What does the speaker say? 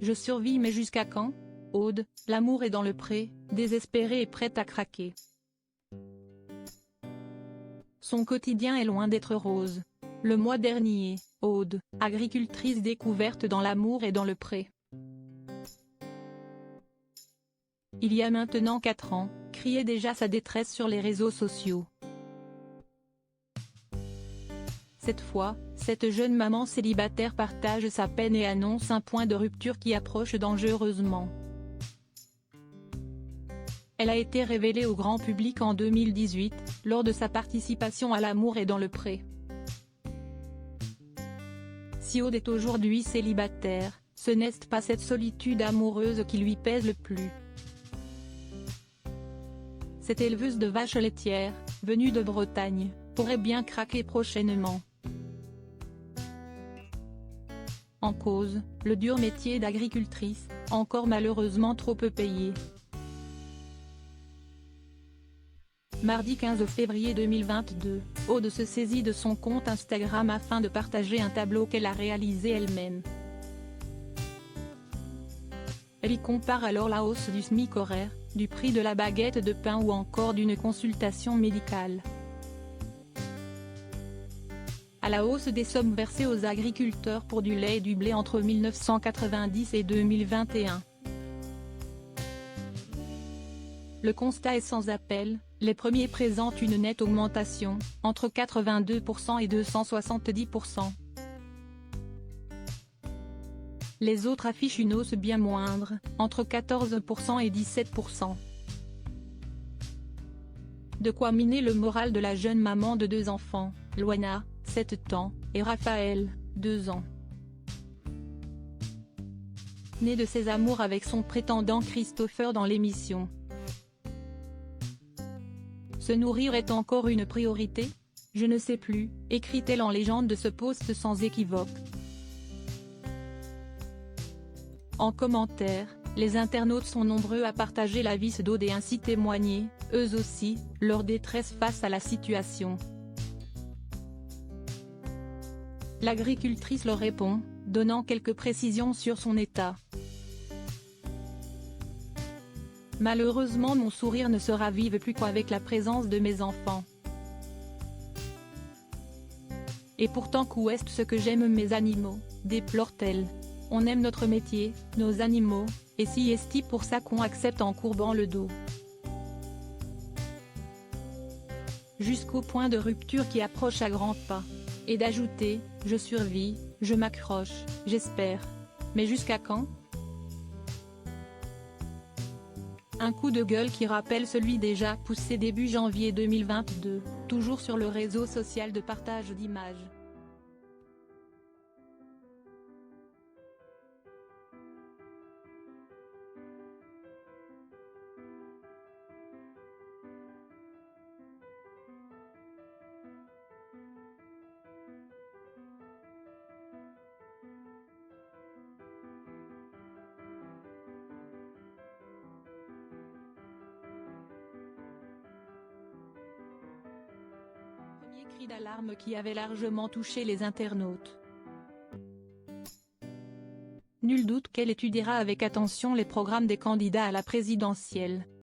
je survis mais jusqu'à quand? Aude, l'amour est dans le pré, désespérée et prête à craquer. Son quotidien est loin d'être rose. Le mois dernier, Aude, agricultrice découverte dans l'amour et dans le pré. Il y a maintenant 4 ans, criait déjà sa détresse sur les réseaux sociaux. Cette fois, cette jeune maman célibataire partage sa peine et annonce un point de rupture qui approche dangereusement. Elle a été révélée au grand public en 2018, lors de sa participation à L'amour est dans le pré. Si Aude est aujourd'hui célibataire, ce n'est pas cette solitude amoureuse qui lui pèse le plus. Cette éleveuse de vaches laitières, venue de Bretagne, pourrait bien craquer prochainement. En cause, le dur métier d'agricultrice, encore malheureusement trop peu payé. Mardi 15 février 2022, Aude se saisit de son compte Instagram afin de partager un tableau qu'elle a réalisé elle-même. Elle y compare alors la hausse du SMIC horaire, du prix de la baguette de pain ou encore d'une consultation médicale. À la hausse des sommes versées aux agriculteurs pour du lait et du blé entre 1990 et 2021. Le constat est sans appel, les premiers présentent une nette augmentation, entre 82% et 270%. Les autres affichent une hausse bien moindre, entre 14% et 17%. De quoi miner le moral de la jeune maman de 2 enfants, Loana, 7 ans, et Raphaël, 2 ans. Né de ses amours avec son prétendant Christopher dans l'émission. Se nourrir est encore une priorité? Je ne sais plus, écrit-elle en légende de ce post sans équivoque. En commentaire, les internautes sont nombreux à partager l'avis d'Aude et ainsi témoigner, eux aussi, leur détresse face à la situation. L'agricultrice leur répond, donnant quelques précisions sur son état. Malheureusement mon sourire ne se ravive plus qu'avec la présence de mes enfants. Et pourtant qu'où est ce que j'aime mes animaux, déplore-t-elle. On aime notre métier, nos animaux, et si est-il pour ça qu'on accepte en courbant le dos. Jusqu'au point de rupture qui approche à grands pas. Et d'ajouter, je survis, je m'accroche, j'espère. Mais jusqu'à quand? Un coup de gueule qui rappelle celui déjà poussé début janvier 2022, toujours sur le réseau social de partage d'images. Premier cri d'alarme qui avait largement touché les internautes. Nul doute qu'elle étudiera avec attention les programmes des candidats à la présidentielle.